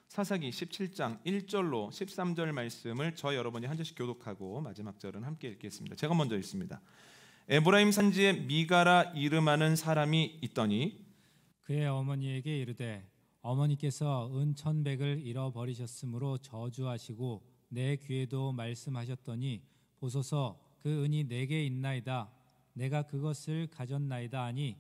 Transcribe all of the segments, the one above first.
사사기 17장 1절로 13절 말씀을 저 여러분이 한 절씩 교독하고 마지막 절은 함께 읽겠습니다. 제가 먼저 읽습니다. 에브라임 산지에 미가라 이름하는 사람이 있더니 그의 어머니에게 이르되 어머니께서 은 1,100을 잃어버리셨으므로 저주하시고 내 귀에도 말씀하셨더니 보소서 그 은이 내게 있나이다. 내가 그것을 가졌나이다 하니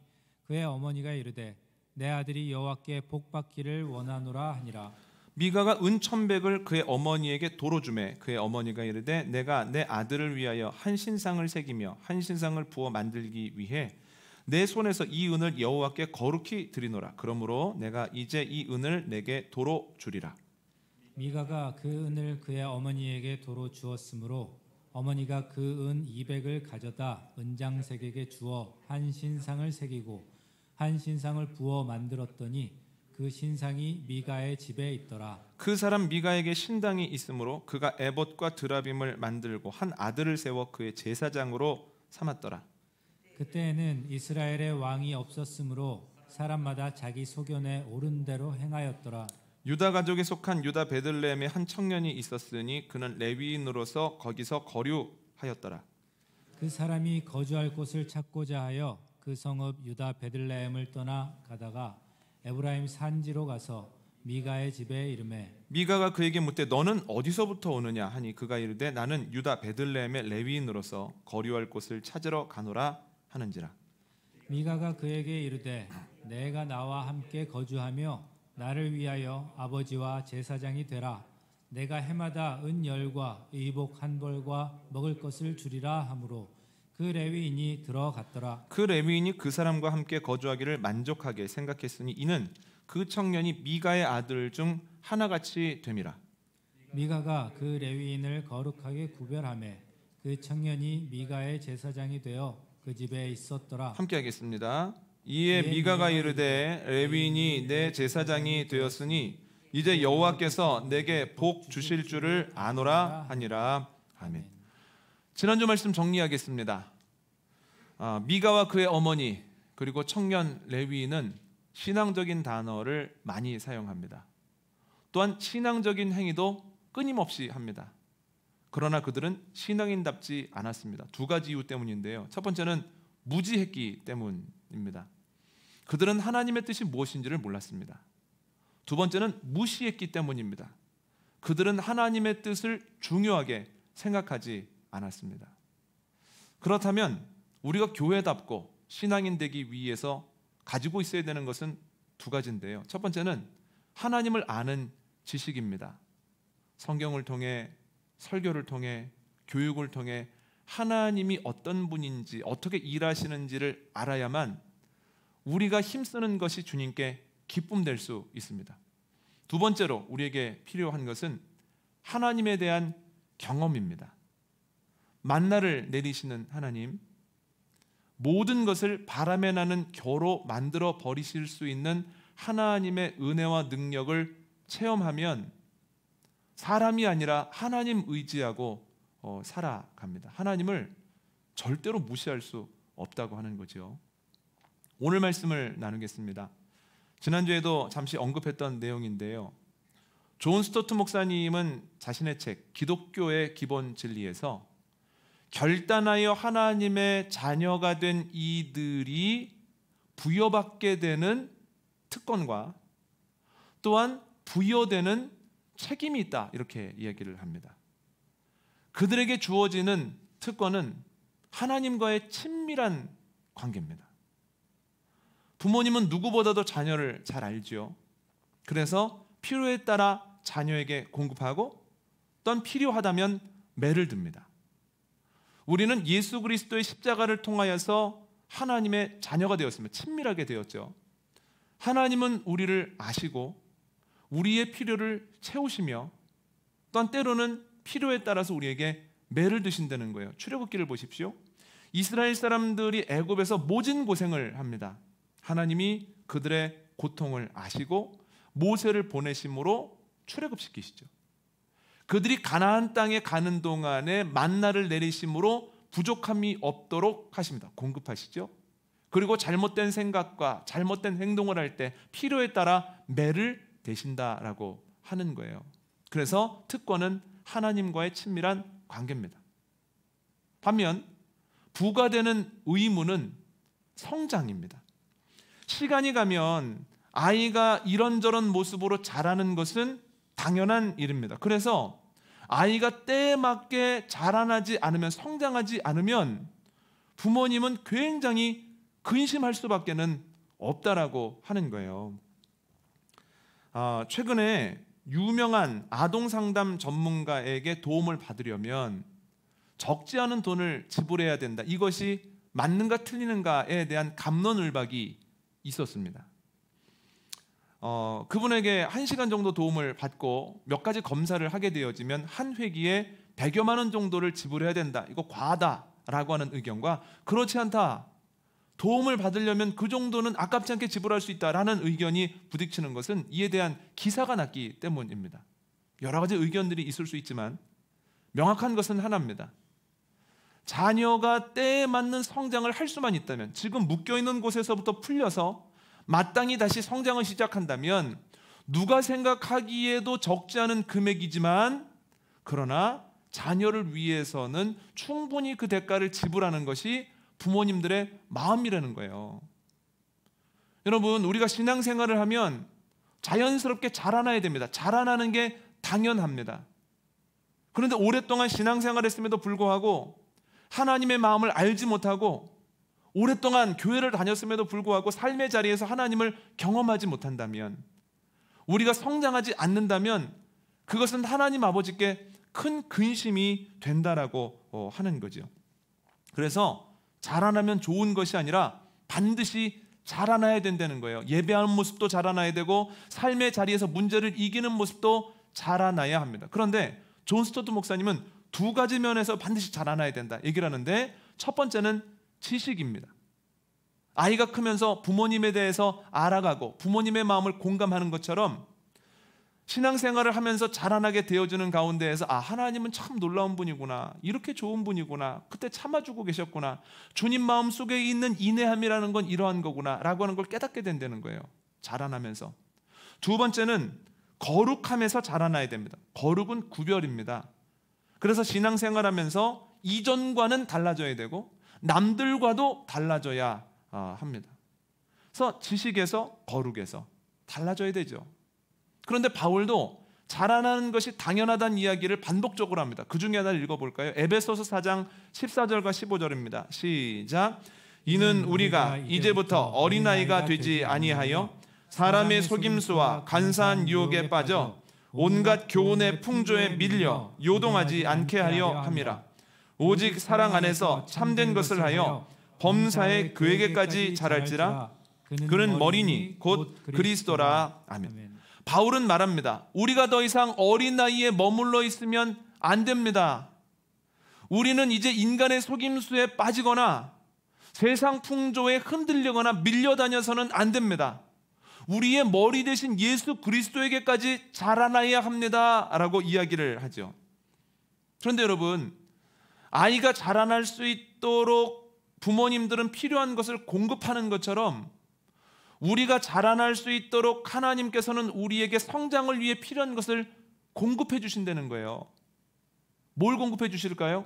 그의 어머니가 이르되 내 아들이 여호와께 복받기를 원하노라 하니라. 미가가 은 1,100을 그의 어머니에게 도로 주매 그의 어머니가 이르되 내가 내 아들을 위하여 한 신상을 새기며 한 신상을 부어 만들기 위해 내 손에서 이 은을 여호와께 거룩히 드리노라. 그러므로 내가 이제 이 은을 내게 도로 주리라. 미가가 그 은을 그의 어머니에게 도로 주었으므로 어머니가 그 은 200을 가져다 은장색에게 주어 한 신상을 새기고 한 신상을 부어 만들었더니 그 신상이 미가의 집에 있더라. 그 사람 미가에게 신당이 있으므로 그가 에봇과 드라빔을 만들고 한 아들을 세워 그의 제사장으로 삼았더라. 그때에는 이스라엘의 왕이 없었으므로 사람마다 자기 소견에 옳은 대로 행하였더라. 유다 가족에 속한 유다 베들레헴에 한 청년이 있었으니 그는 레위인으로서 거기서 거류하였더라. 그 사람이 거주할 곳을 찾고자 하여 그 성읍 유다 베들레헴을 떠나 가다가 에브라임 산지로 가서 미가의 집에 이르매 미가가 그에게 묻되 너는 어디서부터 오느냐 하니 그가 이르되 나는 유다 베들레헴의 레위인으로서 거류할 곳을 찾으러 가노라 하는지라. 미가가 그에게 이르되 내가 나와 함께 거주하며 나를 위하여 아버지와 제사장이 되라. 내가 해마다 은 10과 의복 1벌과 먹을 것을 주리라 하므로 그 레위인이 들어갔더라. 그 레위인이 그 사람과 함께 거주하기를 만족하게 생각했으니 이는 그 청년이 미가의 아들 중 하나같이 됨이라. 미가가 그 레위인을 거룩하게 구별하매 그 청년이 미가의 제사장이 되어 그 집에 있었더라. 함께 하겠습니다. 이에 미가가 이르되 레위인이 내 제사장이 되었으니 이제 여호와께서 내게 복 주실 줄을 아노라 하니라. 아멘. 지난주 말씀 정리하겠습니다. 미가와 그의 어머니 그리고 청년 레위인은 신앙적인 단어를 많이 사용합니다. 또한 신앙적인 행위도 끊임없이 합니다. 그러나 그들은 신앙인답지 않았습니다. 두 가지 이유 때문인데요. 첫 번째는 무지했기 때문입니다. 그들은 하나님의 뜻이 무엇인지를 몰랐습니다. 두 번째는 무시했기 때문입니다. 그들은 하나님의 뜻을 중요하게 생각하지 않았습니다. 그렇다면 우리가 교회답고 신앙인 되기 위해서 가지고 있어야 되는 것은 두 가지인데요. 첫 번째는 하나님을 아는 지식입니다. 성경을 통해 설교를 통해 교육을 통해 하나님이 어떤 분인지 어떻게 일하시는지를 알아야만 우리가 힘쓰는 것이 주님께 기쁨 될 수 있습니다. 두 번째로 우리에게 필요한 것은 하나님에 대한 경험입니다. 만나를 내리시는 하나님, 모든 것을 바람에 나는 겨로 만들어 버리실 수 있는 하나님의 은혜와 능력을 체험하면 사람이 아니라 하나님 의지하고 살아갑니다. 하나님을 절대로 무시할 수 없다고 하는 거죠. 오늘 말씀을 나누겠습니다. 지난주에도 잠시 언급했던 내용인데요. 존 스토트 목사님은 자신의 책 기독교의 기본 진리에서 결단하여 하나님의 자녀가 된 이들이 부여받게 되는 특권과 또한 부여되는 책임이 있다 이렇게 이야기를 합니다. 그들에게 주어지는 특권은 하나님과의 친밀한 관계입니다. 부모님은 누구보다도 자녀를 잘 알죠. 그래서 필요에 따라 자녀에게 공급하고 또한 필요하다면 매를 듭니다. 우리는 예수 그리스도의 십자가를 통하여서 하나님의 자녀가 되었습니다. 친밀하게 되었죠. 하나님은 우리를 아시고 우리의 필요를 채우시며 또한 때로는 필요에 따라서 우리에게 매를 드신다는 거예요. 출애굽기를 보십시오. 이스라엘 사람들이 애굽에서 모진 고생을 합니다. 하나님이 그들의 고통을 아시고 모세를 보내심으로 출애굽시키시죠. 그들이 가나안 땅에 가는 동안에 만나를 내리심으로 부족함이 없도록 하십니다. 공급하시죠. 그리고 잘못된 생각과 잘못된 행동을 할 때 필요에 따라 매를 대신다라고 하는 거예요. 그래서 특권은 하나님과의 친밀한 관계입니다. 반면 부과되는 의무는 성장입니다. 시간이 가면 아이가 이런저런 모습으로 자라는 것은 당연한 일입니다. 그래서 아이가 때에 맞게 자라나지 않으면, 성장하지 않으면 부모님은 굉장히 근심할 수밖에 없다라고 하는 거예요. 최근에 유명한 아동상담 전문가에게 도움을 받으려면 적지 않은 돈을 지불해야 된다. 이것이 맞는가 틀리는가에 대한 갑론을박이 있었습니다. 그분에게 1시간 정도 도움을 받고 몇 가지 검사를 하게 되어지면 한 회기에 100여만 원 정도를 지불해야 된다. 이거 과하다라고 하는 의견과 그렇지 않다. 도움을 받으려면 그 정도는 아깝지 않게 지불할 수 있다라는 의견이 부딪히는 것은 이에 대한 기사가 났기 때문입니다. 여러 가지 의견들이 있을 수 있지만 명확한 것은 하나입니다. 자녀가 때에 맞는 성장을 할 수만 있다면, 지금 묶여있는 곳에서부터 풀려서 마땅히 다시 성장을 시작한다면 누가 생각하기에도 적지 않은 금액이지만, 그러나 자녀를 위해서는 충분히 그 대가를 지불하는 것이 부모님들의 마음이라는 거예요. 여러분, 우리가 신앙생활을 하면 자연스럽게 자라나야 됩니다. 자라나는 게 당연합니다. 그런데 오랫동안 신앙생활을 했음에도 불구하고 하나님의 마음을 알지 못하고 오랫동안 교회를 다녔음에도 불구하고 삶의 자리에서 하나님을 경험하지 못한다면, 우리가 성장하지 않는다면 그것은 하나님 아버지께 큰 근심이 된다라고 하는 거죠. 그래서 자라나면 좋은 것이 아니라 반드시 자라나야 된다는 거예요. 예배하는 모습도 자라나야 되고 삶의 자리에서 문제를 이기는 모습도 자라나야 합니다. 그런데 존 스토트 목사님은 두 가지 면에서 반드시 자라나야 된다 얘기를 하는데, 첫 번째는 지식입니다. 아이가 크면서 부모님에 대해서 알아가고 부모님의 마음을 공감하는 것처럼 신앙생활을 하면서 자라나게 되어주는 가운데에서 하나님은 참 놀라운 분이구나, 이렇게 좋은 분이구나, 그때 참아주고 계셨구나, 주님 마음 속에 있는 인내함이라는 건 이러한 거구나 라고 하는 걸 깨닫게 된다는 거예요. 자라나면서. 두 번째는 거룩함에서 자라나야 됩니다. 거룩은 구별입니다. 그래서 신앙생활하면서 이전과는 달라져야 되고 남들과도 달라져야 합니다. 그래서 지식에서 거룩에서 달라져야 되죠. 그런데 바울도 자라나는 것이 당연하다는 이야기를 반복적으로 합니다. 그 중에 하나를 읽어볼까요? 에베소서 4장 14절과 15절입니다. 시작. 이는 우리가 이제부터 어린아이가 되지 아니하여 사람의 속임수와 간사한 유혹에 빠져 온갖 교훈의 풍조에 밀려 요동하지 않게 하려 함이라. 오직 사랑 안에서 참된 것을 하여 범사에 그에게까지 자랄지라. 그는 머리니 곧 그리스도라. 아멘. 바울은 말합니다. 우리가 더 이상 어린 나이에 머물러 있으면 안 됩니다. 우리는 이제 인간의 속임수에 빠지거나 세상 풍조에 흔들리거나 밀려다녀서는 안 됩니다. 우리의 머리 대신 예수 그리스도에게까지 자라나야 합니다 라고 이야기를 하죠. 그런데 여러분, 아이가 자라날 수 있도록 부모님들은 필요한 것을 공급하는 것처럼 우리가 자라날 수 있도록 하나님께서는 우리에게 성장을 위해 필요한 것을 공급해 주신다는 거예요. 뭘 공급해 주실까요?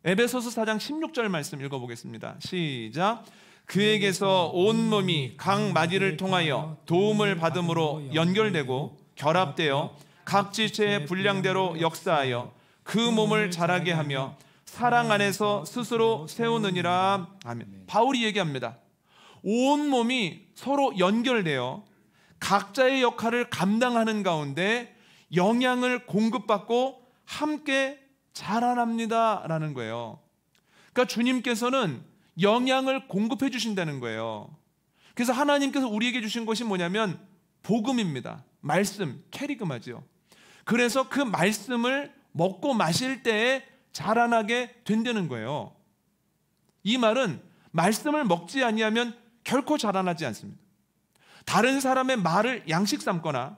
에베소서 4장 16절 말씀 읽어보겠습니다. 시작. 그에게서 온몸이 각 마디를 통하여 도움을 받음으로 연결되고 결합되어 각 지체의 분량대로 역사하여 그 몸을 자라게 하며 사랑 안에서 스스로 세우느니라. 아멘. 바울이 얘기합니다. 온몸이 서로 연결되어 각자의 역할을 감당하는 가운데 영향을 공급받고 함께 자라납니다 라는 거예요. 그러니까 주님께서는 영향을 공급해 주신다는 거예요. 그래서 하나님께서 우리에게 주신 것이 뭐냐면 복음입니다. 말씀, 캐리그마죠. 그래서 그 말씀을 먹고 마실 때에 자라나게 된다는 거예요. 이 말은 말씀을 먹지 아니하면 결코 자라나지 않습니다. 다른 사람의 말을 양식 삼거나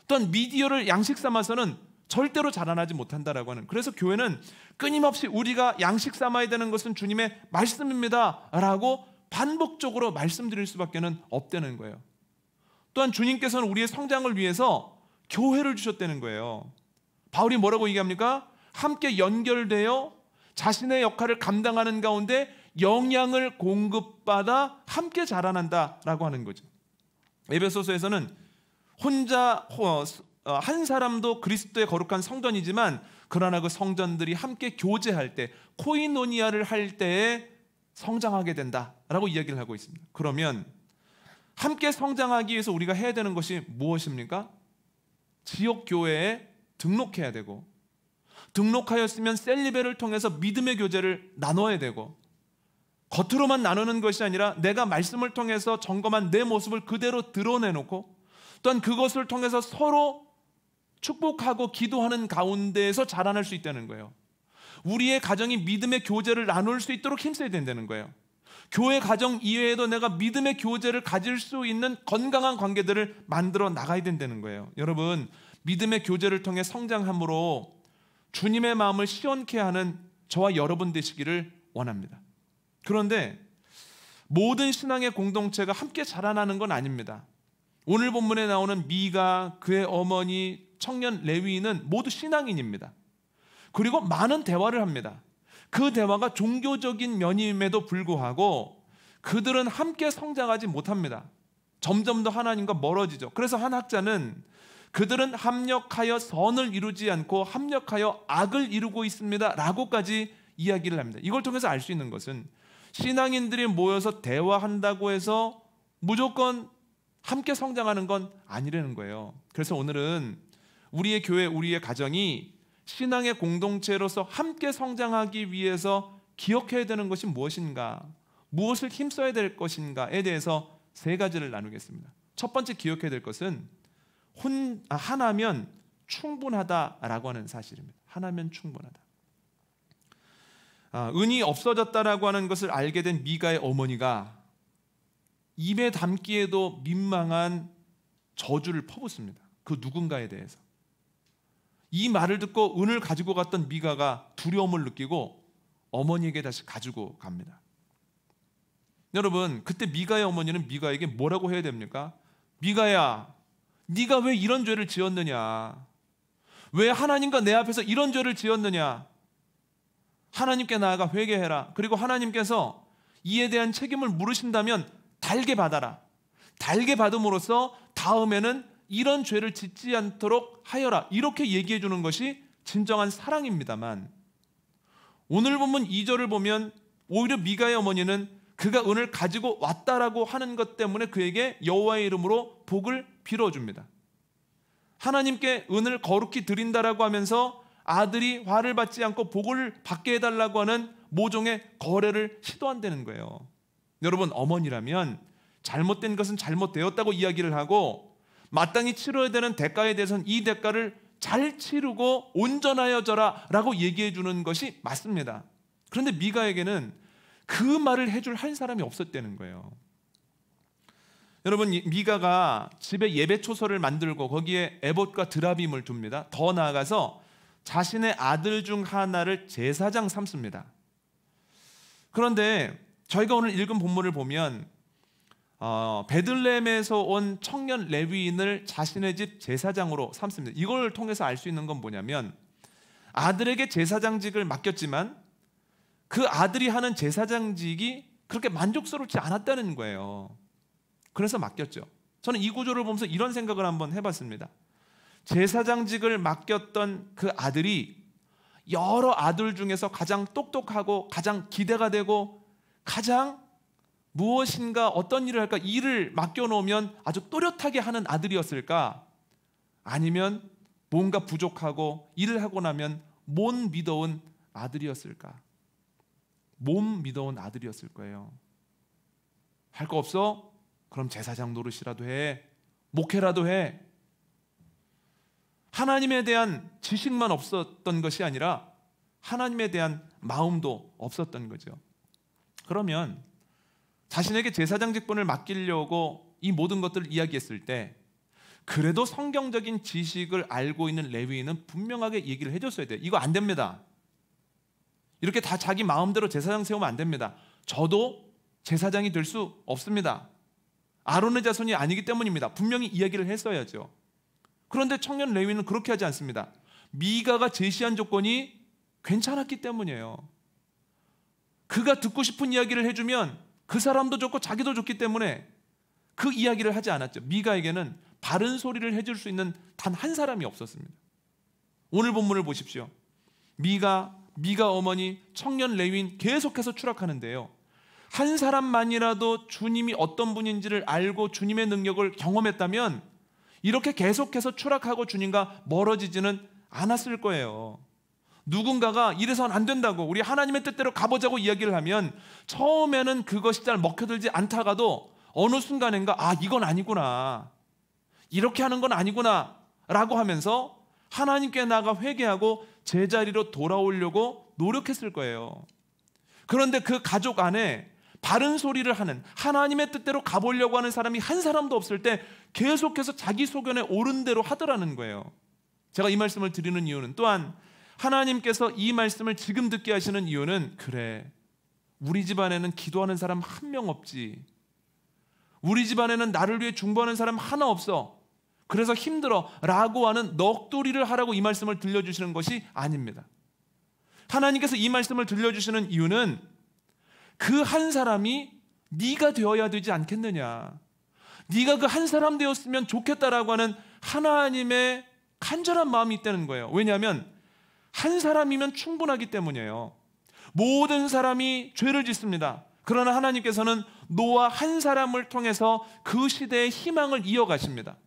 또는 미디어를 양식 삼아서는 절대로 자라나지 못한다라고 하는, 그래서 교회는 끊임없이 우리가 양식 삼아야 되는 것은 주님의 말씀입니다 라고 반복적으로 말씀드릴 수밖에 없다는 거예요. 또한 주님께서는 우리의 성장을 위해서 교회를 주셨다는 거예요. 바울이 뭐라고 얘기합니까? 함께 연결되어 자신의 역할을 감당하는 가운데 영향을 공급받아 함께 자라난다라고 하는 거죠. 에베소서에서는 혼자 한 사람도 그리스도의 거룩한 성전이지만 그러나 그 성전들이 함께 교제할 때, 코이노니아를 할 때에 성장하게 된다라고 이야기를 하고 있습니다. 그러면 함께 성장하기 위해서 우리가 해야 되는 것이 무엇입니까? 지역 교회에 등록해야 되고, 등록하였으면 셀리베를 통해서 믿음의 교제를 나눠야 되고, 겉으로만 나누는 것이 아니라 내가 말씀을 통해서 점검한 내 모습을 그대로 드러내놓고, 또한 그것을 통해서 서로 축복하고 기도하는 가운데에서 자라날 수 있다는 거예요. 우리의 가정이 믿음의 교제를 나눌 수 있도록 힘써야 된다는 거예요. 교회 가정 이외에도 내가 믿음의 교제를 가질 수 있는 건강한 관계들을 만들어 나가야 된다는 거예요. 여러분, 믿음의 교제를 통해 성장함으로 주님의 마음을 시원케 하는 저와 여러분 되시기를 원합니다. 그런데 모든 신앙의 공동체가 함께 자라나는 건 아닙니다. 오늘 본문에 나오는 미가, 그의 어머니, 청년 레위인은 모두 신앙인입니다. 그리고 많은 대화를 합니다. 그 대화가 종교적인 면임에도 불구하고 그들은 함께 성장하지 못합니다. 점점 더 하나님과 멀어지죠. 그래서 한 학자는 그들은 합력하여 선을 이루지 않고 합력하여 악을 이루고 있습니다 라고까지 이야기를 합니다. 이걸 통해서 알 수 있는 것은 신앙인들이 모여서 대화한다고 해서 무조건 함께 성장하는 건 아니라는 거예요. 그래서 오늘은 우리의 교회, 우리의 가정이 신앙의 공동체로서 함께 성장하기 위해서 기억해야 되는 것이 무엇인가, 무엇을 힘써야 될 것인가에 대해서 세 가지를 나누겠습니다. 첫 번째 기억해야 될 것은 하나면 충분하다라고 하는 사실입니다. 하나면 충분하다. 은이 없어졌다라고 하는 것을 알게 된 미가의 어머니가 입에 담기에도 민망한 저주를 퍼붓습니다. 그 누군가에 대해서. 이 말을 듣고 은을 가지고 갔던 미가가 두려움을 느끼고 어머니에게 다시 가지고 갑니다. 여러분, 그때 미가의 어머니는 미가에게 뭐라고 해야 됩니까? 미가야, 네가 왜 이런 죄를 지었느냐? 왜 하나님과 내 앞에서 이런 죄를 지었느냐? 하나님께 나아가 회개해라. 그리고 하나님께서 이에 대한 책임을 물으신다면 달게 받아라. 달게 받음으로써 다음에는 이런 죄를 짓지 않도록 하여라. 이렇게 얘기해 주는 것이 진정한 사랑입니다만, 오늘 본문 2절을 보면 오히려 미가의 어머니는 그가 은을 가지고 왔다라고 하는 것 때문에 그에게 여호와의 이름으로 복을 빌어줍니다. 하나님께 은을 거룩히 드린다라고 하면서 아들이 화를 받지 않고 복을 받게 해달라고 하는 모종의 거래를 시도한다는 거예요. 여러분, 어머니라면 잘못된 것은 잘못되었다고 이야기를 하고 마땅히 치러야 되는 대가에 대해서는 이 대가를 잘 치르고 온전하여져라 라고 얘기해 주는 것이 맞습니다. 그런데 미가에게는 그 말을 해줄 한 사람이 없었다는 거예요. 여러분, 미가가 집에 예배 초소를 만들고 거기에 에봇과 드라빔을 둡니다. 더 나아가서 자신의 아들 중 하나를 제사장 삼습니다. 그런데 저희가 오늘 읽은 본문을 보면 베들레헴에서 온 청년 레위인을 자신의 집 제사장으로 삼습니다. 이걸 통해서 알 수 있는 건 뭐냐면, 아들에게 제사장직을 맡겼지만 그 아들이 하는 제사장직이 그렇게 만족스럽지 않았다는 거예요. 그래서 맡겼죠. 저는 이 구조를 보면서 이런 생각을 한번 해봤습니다. 제사장직을 맡겼던 그 아들이 여러 아들 중에서 가장 똑똑하고 가장 기대가 되고 가장 무엇인가 어떤 일을 할까, 일을 맡겨놓으면 아주 또렷하게 하는 아들이었을까? 아니면 뭔가 부족하고 일을 하고 나면 못 믿어온 아들이었을까? 못 믿어온 아들이었을 거예요. 할 거 없어? 그럼 제사장 노릇이라도 해. 목회라도 해. 하나님에 대한 지식만 없었던 것이 아니라 하나님에 대한 마음도 없었던 거죠. 그러면 자신에게 제사장 직분을 맡기려고 이 모든 것들을 이야기했을 때 그래도 성경적인 지식을 알고 있는 레위인은 분명하게 얘기를 해줬어야 돼요. 이거 안 됩니다. 이렇게 다 자기 마음대로 제사장 세우면 안 됩니다. 저도 제사장이 될 수 없습니다. 아론의 자손이 아니기 때문입니다. 분명히 이야기를 했어야죠. 그런데 청년 레위는 그렇게 하지 않습니다. 미가가 제시한 조건이 괜찮았기 때문이에요. 그가 듣고 싶은 이야기를 해주면 그 사람도 좋고 자기도 좋기 때문에 그 이야기를 하지 않았죠. 미가에게는 바른 소리를 해줄 수 있는 단 한 사람이 없었습니다. 오늘 본문을 보십시오. 미가 어머니, 청년 레위인 계속해서 추락하는데요. 한 사람만이라도 주님이 어떤 분인지를 알고 주님의 능력을 경험했다면 이렇게 계속해서 추락하고 주님과 멀어지지는 않았을 거예요. 누군가가 이래서는 안 된다고, 우리 하나님의 뜻대로 가보자고 이야기를 하면 처음에는 그것이 잘 먹혀들지 않다가도 어느 순간인가 이건 아니구나, 이렇게 하는 건 아니구나 라고 하면서 하나님께 나아가 회개하고 제자리로 돌아오려고 노력했을 거예요. 그런데 그 가족 안에 바른 소리를 하는, 하나님의 뜻대로 가보려고 하는 사람이 한 사람도 없을 때 계속해서 자기 소견에 옳은 대로 하더라는 거예요. 제가 이 말씀을 드리는 이유는, 또한 하나님께서 이 말씀을 지금 듣게 하시는 이유는, 그래, 우리 집안에는 기도하는 사람 한 명 없지, 우리 집안에는 나를 위해 중보하는 사람 하나 없어, 그래서 힘들어 라고 하는 넋두리를 하라고 이 말씀을 들려주시는 것이 아닙니다. 하나님께서 이 말씀을 들려주시는 이유는 그 한 사람이 네가 되어야 되지 않겠느냐, 네가 그 한 사람 되었으면 좋겠다라고 하는 하나님의 간절한 마음이 있다는 거예요. 왜냐하면 한 사람이면 충분하기 때문이에요. 모든 사람이 죄를 짓습니다. 그러나 하나님께서는 노아 한 사람을 통해서 그 시대의 희망을 이어가십니다.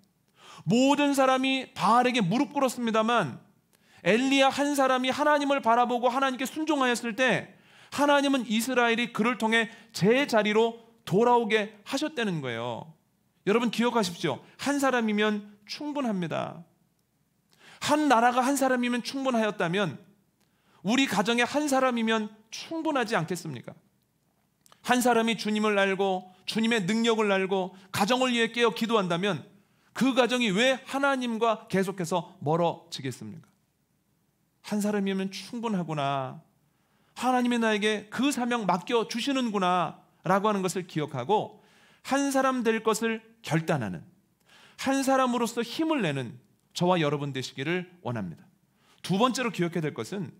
모든 사람이 바알에게 무릎 꿇었습니다만 엘리야 한 사람이 하나님을 바라보고 하나님께 순종하였을 때 하나님은 이스라엘이 그를 통해 제자리로 돌아오게 하셨다는 거예요. 여러분 기억하십시오. 한 사람이면 충분합니다. 한 나라가 한 사람이면 충분하였다면 우리 가정에 한 사람이면 충분하지 않겠습니까? 한 사람이 주님을 알고 주님의 능력을 알고 가정을 위해 깨어 기도한다면 그 가정이 왜 하나님과 계속해서 멀어지겠습니까? 한 사람이면 충분하구나, 하나님이 나에게 그 사명 맡겨주시는구나 라고 하는 것을 기억하고 한 사람 될 것을 결단하는, 한 사람으로서 힘을 내는 저와 여러분 되시기를 원합니다. 두 번째로 기억해야 될 것은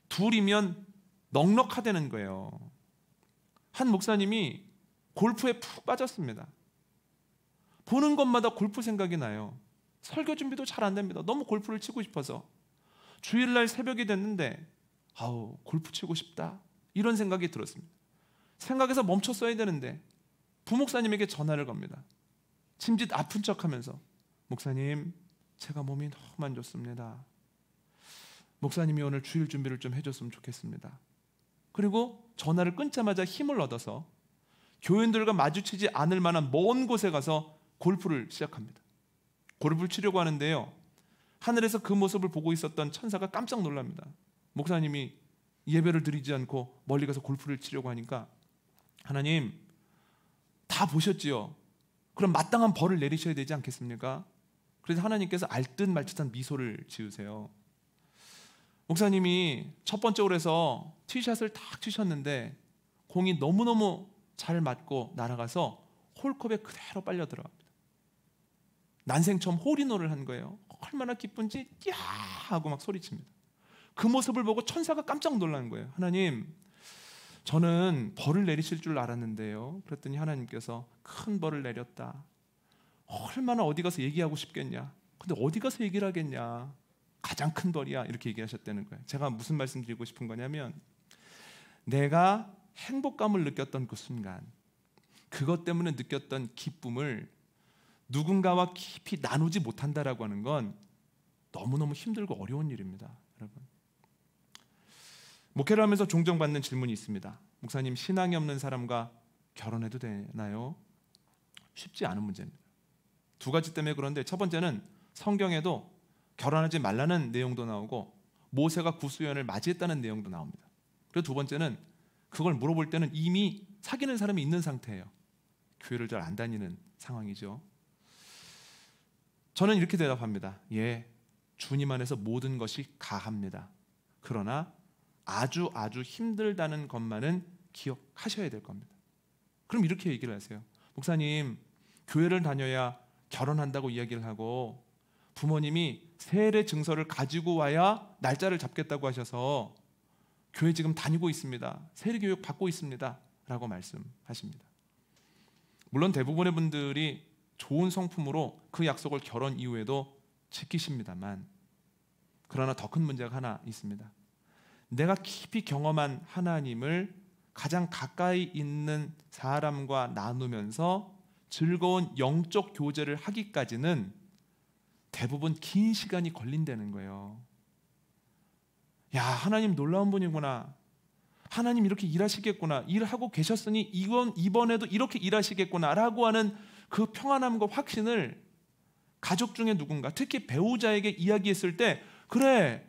둘이면 넉넉하다는 거예요. 한 목사님이 골프에 푹 빠졌습니다. 보는 것마다 골프 생각이 나요. 설교 준비도 잘 안 됩니다. 너무 골프를 치고 싶어서. 주일날 새벽이 됐는데 골프 치고 싶다, 이런 생각이 들었습니다. 생각에서 멈췄어야 되는데 부목사님에게 전화를 겁니다. 짐짓 아픈 척하면서, 목사님, 제가 몸이 너무 안 좋습니다. 목사님이 오늘 주일 준비를 좀 해줬으면 좋겠습니다. 그리고 전화를 끊자마자 힘을 얻어서 교인들과 마주치지 않을 만한 먼 곳에 가서 골프를 시작합니다. 골프를 치려고 하는데요, 하늘에서 그 모습을 보고 있었던 천사가 깜짝 놀랍니다. 목사님이 예배를 드리지 않고 멀리 가서 골프를 치려고 하니까, 하나님 다 보셨지요? 그럼 마땅한 벌을 내리셔야 되지 않겠습니까? 그래서 하나님께서 알듯 말듯한 미소를 지으세요. 목사님이 첫 번째 홀에서 티샷을 딱 치셨는데 공이 너무너무 잘 맞고 날아가서 홀컵에 그대로 빨려 들어갑니다. 난생 처음 홀인원을 한 거예요. 얼마나 기쁜지 야 하고 막 소리칩니다. 그 모습을 보고 천사가 깜짝 놀란 거예요. 하나님, 저는 벌을 내리실 줄 알았는데요. 그랬더니 하나님께서 큰 벌을 내렸다. 얼마나 어디 가서 얘기하고 싶겠냐. 근데 어디 가서 얘기를 하겠냐. 가장 큰 벌이야. 이렇게 얘기하셨다는 거예요. 제가 무슨 말씀 드리고 싶은 거냐면, 내가 행복감을 느꼈던 그 순간, 그것 때문에 느꼈던 기쁨을 누군가와 깊이 나누지 못한다라고 하는 건 너무너무 힘들고 어려운 일입니다. 여러분, 목회를 하면서 종종 받는 질문이 있습니다. 목사님, 신앙이 없는 사람과 결혼해도 되나요? 쉽지 않은 문제입니다. 두 가지 때문에 그런데, 첫 번째는 성경에도 결혼하지 말라는 내용도 나오고 모세가 구수연을 맞이했다는 내용도 나옵니다. 그리고 두 번째는 그걸 물어볼 때는 이미 사귀는 사람이 있는 상태예요. 교회를 잘 안 다니는 상황이죠. 저는 이렇게 대답합니다. 예, 주님 안에서 모든 것이 가합니다. 그러나 아주 힘들다는 것만은 기억하셔야 될 겁니다. 그럼 이렇게 얘기를 하세요. 목사님, 교회를 다녀야 결혼한다고 이야기를 하고 부모님이 세례 증서를 가지고 와야 날짜를 잡겠다고 하셔서 교회 지금 다니고 있습니다. 세례 교육 받고 있습니다. 라고 말씀하십니다. 물론 대부분의 분들이 좋은 성품으로 그 약속을 결혼 이후에도 지키십니다만, 그러나 더 큰 문제가 하나 있습니다. 내가 깊이 경험한 하나님을 가장 가까이 있는 사람과 나누면서 즐거운 영적 교제를 하기까지는 대부분 긴 시간이 걸린다는 거예요. 야, 하나님 놀라운 분이구나. 하나님 이렇게 일하시겠구나. 일하고 계셨으니 이번에도 이렇게 일하시겠구나 라고 하는 그 평안함과 확신을 가족 중에 누군가, 특히 배우자에게 이야기했을 때, 그래,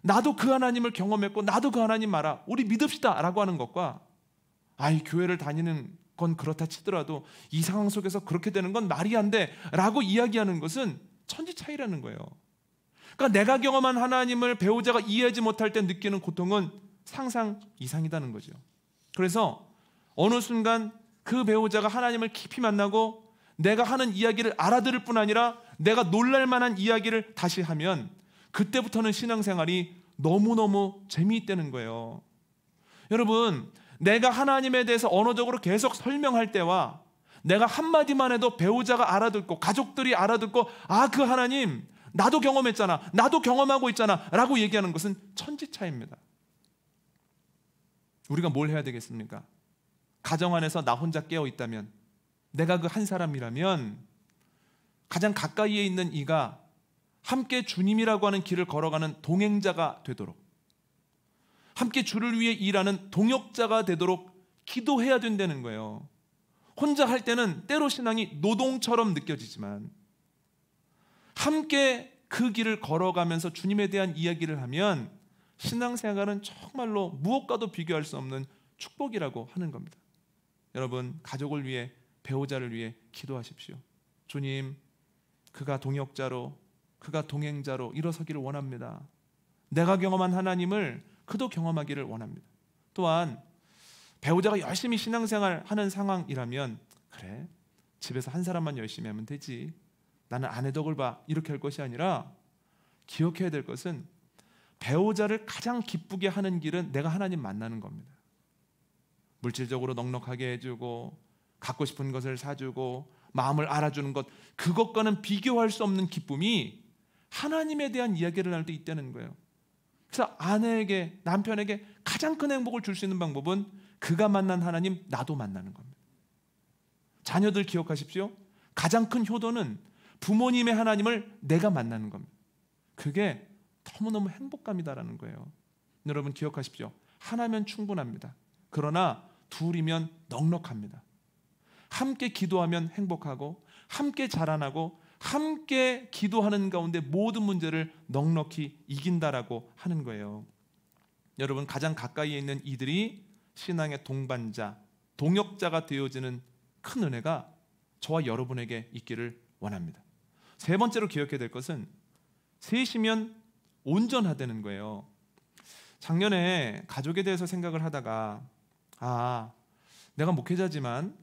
나도 그 하나님을 경험했고 나도 그 하나님 알아, 우리 믿읍시다 라고 하는 것과, 아이, 교회를 다니는 건 그렇다 치더라도 이 상황 속에서 그렇게 되는 건 말이 안 돼 라고 이야기하는 것은 천지 차이라는 거예요. 그러니까 내가 경험한 하나님을 배우자가 이해하지 못할 때 느끼는 고통은 상상 이상이라는 거죠. 그래서 어느 순간 그 배우자가 하나님을 깊이 만나고 내가 하는 이야기를 알아들을 뿐 아니라 내가 놀랄 만한 이야기를 다시 하면 그때부터는 신앙생활이 너무너무 재미있다는 거예요. 여러분, 내가 하나님에 대해서 언어적으로 계속 설명할 때와 내가 한마디만 해도 배우자가 알아듣고 가족들이 알아듣고, 아, 그 하나님 나도 경험했잖아, 나도 경험하고 있잖아 라고 얘기하는 것은 천지 차이입니다. 우리가 뭘 해야 되겠습니까? 가정 안에서 나 혼자 깨어 있다면, 내가 그 한 사람이라면 가장 가까이에 있는 이가 함께 주님이라고 하는 길을 걸어가는 동행자가 되도록, 함께 주를 위해 일하는 동역자가 되도록 기도해야 된다는 거예요. 혼자 할 때는 때로 신앙이 노동처럼 느껴지지만 함께 그 길을 걸어가면서 주님에 대한 이야기를 하면 신앙생활은 정말로 무엇과도 비교할 수 없는 축복이라고 하는 겁니다. 여러분, 가족을 위해, 배우자를 위해 기도하십시오. 주님, 그가 동역자로, 그가 동행자로 일어서기를 원합니다. 내가 경험한 하나님을 그도 경험하기를 원합니다. 또한 배우자가 열심히 신앙생활 하는 상황이라면, 그래, 집에서 한 사람만 열심히 하면 되지, 나는 아내 덕을 봐, 이렇게 할 것이 아니라 기억해야 될 것은 배우자를 가장 기쁘게 하는 길은 내가 하나님 만나는 겁니다. 물질적으로 넉넉하게 해주고 갖고 싶은 것을 사주고 마음을 알아주는 것, 그것과는 비교할 수 없는 기쁨이 하나님에 대한 이야기를 할 때 있다는 거예요. 그래서 아내에게, 남편에게 가장 큰 행복을 줄 수 있는 방법은 그가 만난 하나님, 나도 만나는 겁니다. 자녀들 기억하십시오. 가장 큰 효도는 부모님의 하나님을 내가 만나는 겁니다. 그게 너무너무 행복감이다라는 거예요. 여러분 기억하십시오. 하나면 충분합니다. 그러나 둘이면 넉넉합니다. 함께 기도하면 행복하고, 함께 자라나고, 함께 기도하는 가운데 모든 문제를 넉넉히 이긴다라고 하는 거예요. 여러분, 가장 가까이에 있는 이들이 신앙의 동반자, 동역자가 되어지는 큰 은혜가 저와 여러분에게 있기를 원합니다. 세 번째로 기억해야 될 것은 셋이면 온전하다는 거예요. 작년에 가족에 대해서 생각을 하다가, 아, 내가 목회자지만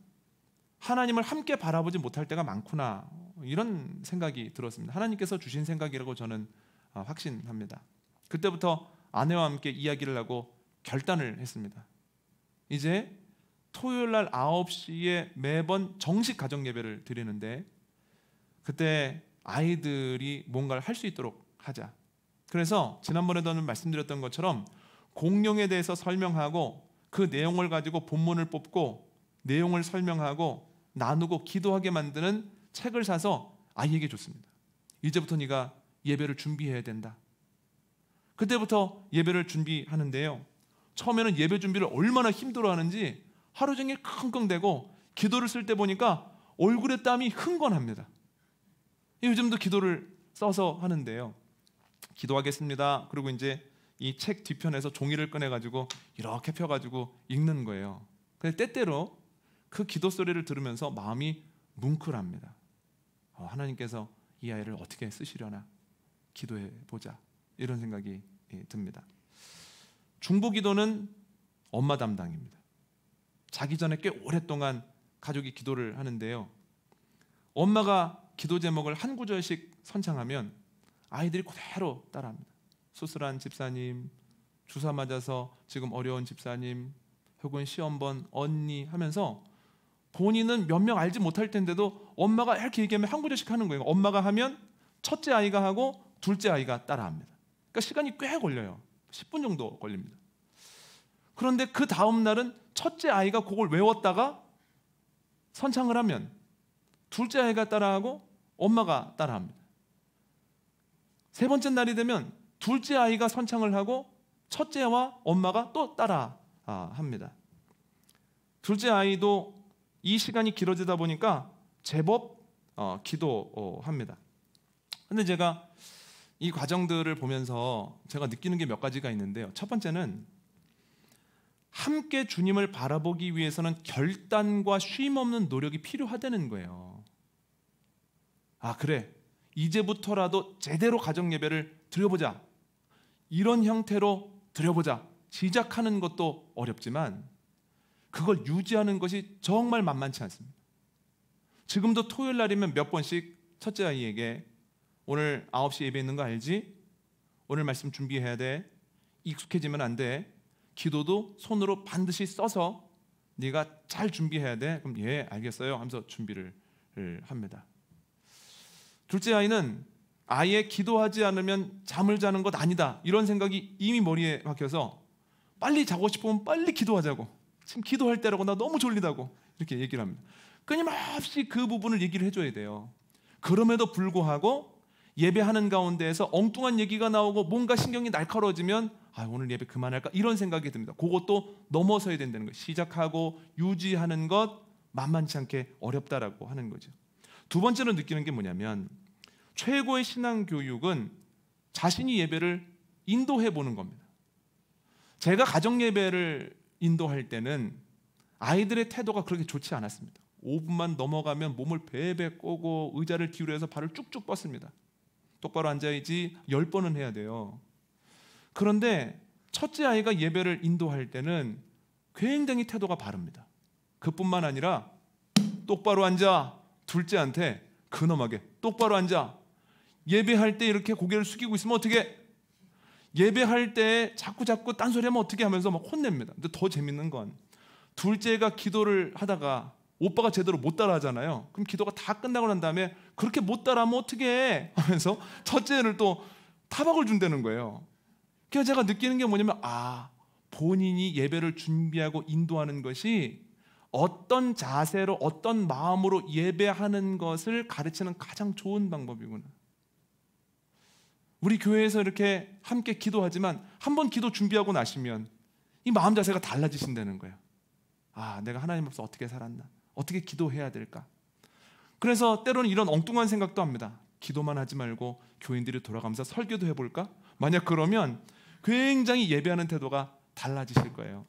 하나님을 함께 바라보지 못할 때가 많구나, 이런 생각이 들었습니다. 하나님께서 주신 생각이라고 저는 확신합니다. 그때부터 아내와 함께 이야기를 하고 결단을 했습니다. 이제 토요일 날 9시에 매번 정식 가정 예배를 드리는데, 그때 아이들이 뭔가를 할 수 있도록 하자. 그래서 지난번에도 말씀드렸던 것처럼 공룡에 대해서 설명하고 그 내용을 가지고 본문을 뽑고 내용을 설명하고 나누고 기도하게 만드는 책을 사서 아이에게 줬습니다. 이제부터 네가 예배를 준비해야 된다. 그때부터 예배를 준비하는데요, 처음에는 예배 준비를 얼마나 힘들어하는지 하루 종일 끙끙대고 기도를 쓸 때 보니까 얼굴에 땀이 흥건합니다. 요즘도 기도를 써서 하는데요, 기도하겠습니다. 그리고 이제 이 책 뒤편에서 종이를 꺼내가지고 이렇게 펴가지고 읽는 거예요. 근데 때때로 그 기도 소리를 들으면서 마음이 뭉클합니다. 하나님께서 이 아이를 어떻게 쓰시려나, 기도해 보자, 이런 생각이 듭니다. 중보기도는 엄마 담당입니다. 자기 전에 꽤 오랫동안 가족이 기도를 하는데요, 엄마가 기도 제목을 한 구절씩 선창하면 아이들이 그대로 따라합니다. 수술한 집사님, 주사 맞아서 지금 어려운 집사님, 혹은 시험 본 언니 하면서 본인은 몇 명 알지 못할 텐데도 엄마가 이렇게 얘기하면 한 구절씩 하는 거예요. 엄마가 하면 첫째 아이가 하고 둘째 아이가 따라합니다. 그러니까 시간이 꽤 걸려요. 10분 정도 걸립니다. 그런데 그 다음 날은 첫째 아이가 그걸 외웠다가 선창을 하면 둘째 아이가 따라하고 엄마가 따라합니다. 세 번째 날이 되면 둘째 아이가 선창을 하고 첫째와 엄마가 또 따라합니다. 둘째 아이도 이 시간이 길어지다 보니까 제법 기도합니다. 근데 제가 이 과정들을 보면서 제가 느끼는 게 몇 가지가 있는데요. 첫 번째는 함께 주님을 바라보기 위해서는 결단과 쉼 없는 노력이 필요하다는 거예요. 아, 그래, 이제부터라도 제대로 가정 예배를 드려보자, 이런 형태로 드려보자 시작하는 것도 어렵지만 그걸 유지하는 것이 정말 만만치 않습니다. 지금도 토요일 날이면 몇 번씩 첫째 아이에게 오늘 9시 예배 있는 거 알지? 오늘 말씀 준비해야 돼. 익숙해지면 안 돼. 기도도 손으로 반드시 써서 네가 잘 준비해야 돼. 그럼 예, 알겠어요 하면서 준비를 합니다. 둘째 아이는 아예 기도하지 않으면 잠을 자는 것 아니다, 이런 생각이 이미 머리에 박혀서 빨리 자고 싶으면 빨리 기도하자고, 지금 기도할 때라고, 나 너무 졸리다고 이렇게 얘기를 합니다. 끊임없이 그 부분을 얘기를 해줘야 돼요. 그럼에도 불구하고 예배하는 가운데에서 엉뚱한 얘기가 나오고 뭔가 신경이 날카로워지면 오늘 예배 그만할까, 이런 생각이 듭니다. 그것도 넘어서야 된다는 거예요. 시작하고 유지하는 것 만만치 않게 어렵다라고 하는 거죠. 두 번째로 느끼는 게 뭐냐면 최고의 신앙 교육은 자신이 예배를 인도해 보는 겁니다. 제가 가정 예배를 인도할 때는 아이들의 태도가 그렇게 좋지 않았습니다. 5분만 넘어가면 몸을 베베 꼬고 의자를 기울여서 발을 쭉쭉 뻗습니다. 똑바로 앉아야지 10번은 해야 돼요. 그런데 첫째 아이가 예배를 인도할 때는 굉장히 태도가 바릅니다. 그뿐만 아니라 똑바로 앉아, 둘째한테 근엄하게 똑바로 앉아. 예배할 때 이렇게 고개를 숙이고 있으면 어떻게, 예배할 때 자꾸 딴소리하면 어떻게 하면서 막 혼냅니다. 근데 더 재밌는 건 둘째가 기도를 하다가 오빠가 제대로 못 따라하잖아요. 그럼 기도가 다 끝나고 난 다음에 그렇게 못 따라하면 어떻게 해 하면서 첫째를 또 타박을 준다는 거예요. 그래서 제가 느끼는 게 뭐냐면 본인이 예배를 준비하고 인도하는 것이 어떤 자세로 어떤 마음으로 예배하는 것을 가르치는 가장 좋은 방법이구나. 우리 교회에서 이렇게 함께 기도하지만 한번 기도 준비하고 나시면 이 마음 자세가 달라지신다는 거예요. 내가 하나님 앞에서 어떻게 살았나, 어떻게 기도해야 될까. 그래서 때로는 이런 엉뚱한 생각도 합니다. 기도만 하지 말고 교인들이 돌아가면서 설교도 해볼까? 만약 그러면 굉장히 예배하는 태도가 달라지실 거예요.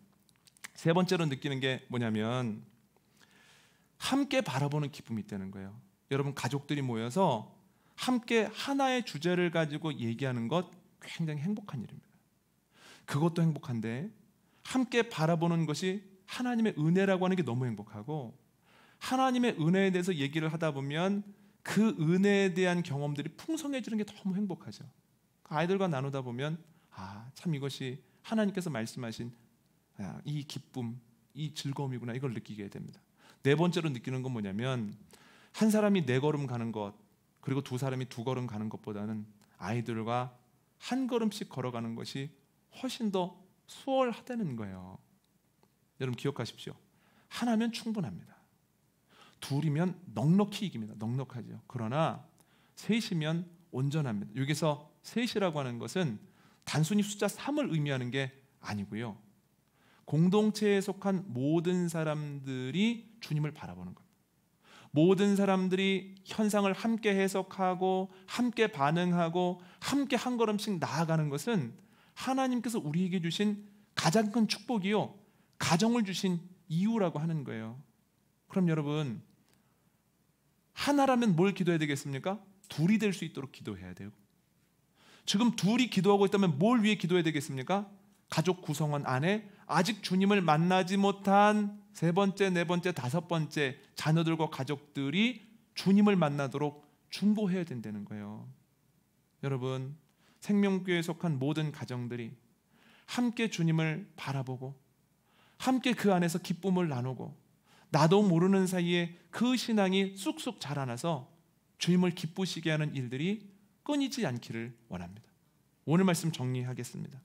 세 번째로 느끼는 게 뭐냐면 함께 바라보는 기쁨이 있다는 거예요. 여러분, 가족들이 모여서 함께 하나의 주제를 가지고 얘기하는 것 굉장히 행복한 일입니다. 그것도 행복한데 함께 바라보는 것이 하나님의 은혜라고 하는 게 너무 행복하고, 하나님의 은혜에 대해서 얘기를 하다 보면 그 은혜에 대한 경험들이 풍성해지는 게 너무 행복하죠. 아이들과 나누다 보면 참 이것이 하나님께서 말씀하신 이 기쁨, 이 즐거움이구나, 이걸 느끼게 됩니다. 네 번째로 느끼는 건 뭐냐면 한 사람이 4걸음 가는 것, 그리고 두 사람이 2걸음 가는 것보다는 아이들과 한 걸음씩 걸어가는 것이 훨씬 더 수월하다는 거예요. 여러분 기억하십시오. 하나면 충분합니다. 둘이면 넉넉히 이깁니다. 넉넉하죠. 그러나 셋이면 온전합니다. 여기서 셋이라고 하는 것은 단순히 숫자 3을 의미하는 게 아니고요. 공동체에 속한 모든 사람들이 주님을 바라보는 겁니다. 모든 사람들이 현상을 함께 해석하고 함께 반응하고 함께 한 걸음씩 나아가는 것은 하나님께서 우리에게 주신 가장 큰 축복이요, 가정을 주신 이유라고 하는 거예요. 그럼 여러분, 하나라면 뭘 기도해야 되겠습니까? 둘이 될 수 있도록 기도해야 돼요. 지금 둘이 기도하고 있다면 뭘 위해 기도해야 되겠습니까? 가족 구성원 안에 아직 주님을 만나지 못한 3번째, 4번째, 5번째 자녀들과 가족들이 주님을 만나도록 중보해야 된다는 거예요. 여러분, 생명교회에 속한 모든 가정들이 함께 주님을 바라보고 함께 그 안에서 기쁨을 나누고 나도 모르는 사이에 그 신앙이 쑥쑥 자라나서 주님을 기쁘시게 하는 일들이 끊이지 않기를 원합니다. 오늘 말씀 정리하겠습니다.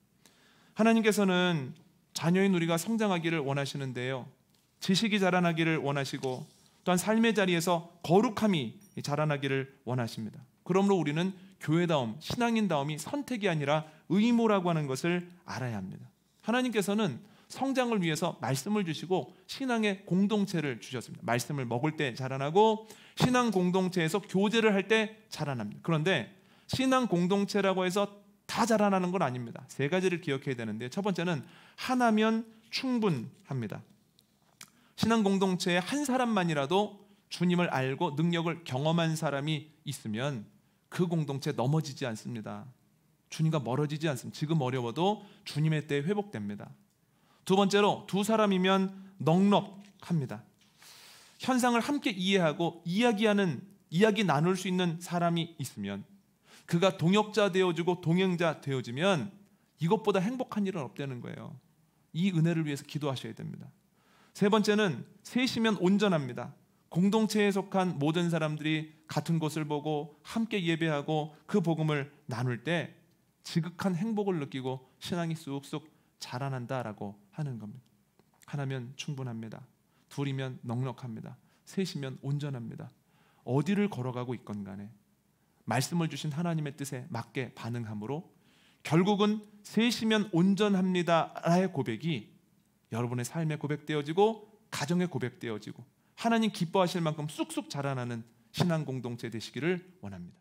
하나님께서는 자녀인 우리가 성장하기를 원하시는데요, 지식이 자라나기를 원하시고 또한 삶의 자리에서 거룩함이 자라나기를 원하십니다. 그러므로 우리는 교회다움, 신앙인다움이 선택이 아니라 의무라고 하는 것을 알아야 합니다. 하나님께서는 성장을 위해서 말씀을 주시고 신앙의 공동체를 주셨습니다. 말씀을 먹을 때 자라나고 신앙 공동체에서 교제를 할 때 자라납니다. 그런데 신앙 공동체라고 해서 다 자라나는 건 아닙니다. 세 가지를 기억해야 되는데, 첫 번째는 하나면 충분합니다. 신앙 공동체에 한 사람만이라도 주님을 알고 능력을 경험한 사람이 있으면 그 공동체 넘어지지 않습니다. 주님과 멀어지지 않습니다. 지금 어려워도 주님의 때에 회복됩니다. 두 번째로, 두 사람이면 넉넉합니다. 현상을 함께 이해하고 이야기 나눌 수 있는 사람이 있으면, 그가 동역자 되어주고 동행자 되어주면 이것보다 행복한 일은 없다는 거예요. 이 은혜를 위해서 기도하셔야 됩니다. 세 번째는, 셋이면 온전합니다. 공동체에 속한 모든 사람들이 같은 곳을 보고 함께 예배하고 그 복음을 나눌 때 지극한 행복을 느끼고 신앙이 쑥쑥 자라난다라고 하는 겁니다. 하나면 충분합니다. 둘이면 넉넉합니다. 셋이면 온전합니다. 어디를 걸어가고 있건 간에 말씀을 주신 하나님의 뜻에 맞게 반응함으로 결국은 셋이면 온전합니다라의 고백이 여러분의 삶에 고백되어지고 가정에 고백되어지고 하나님 기뻐하실 만큼 쑥쑥 자라나는 신앙 공동체 되시기를 원합니다.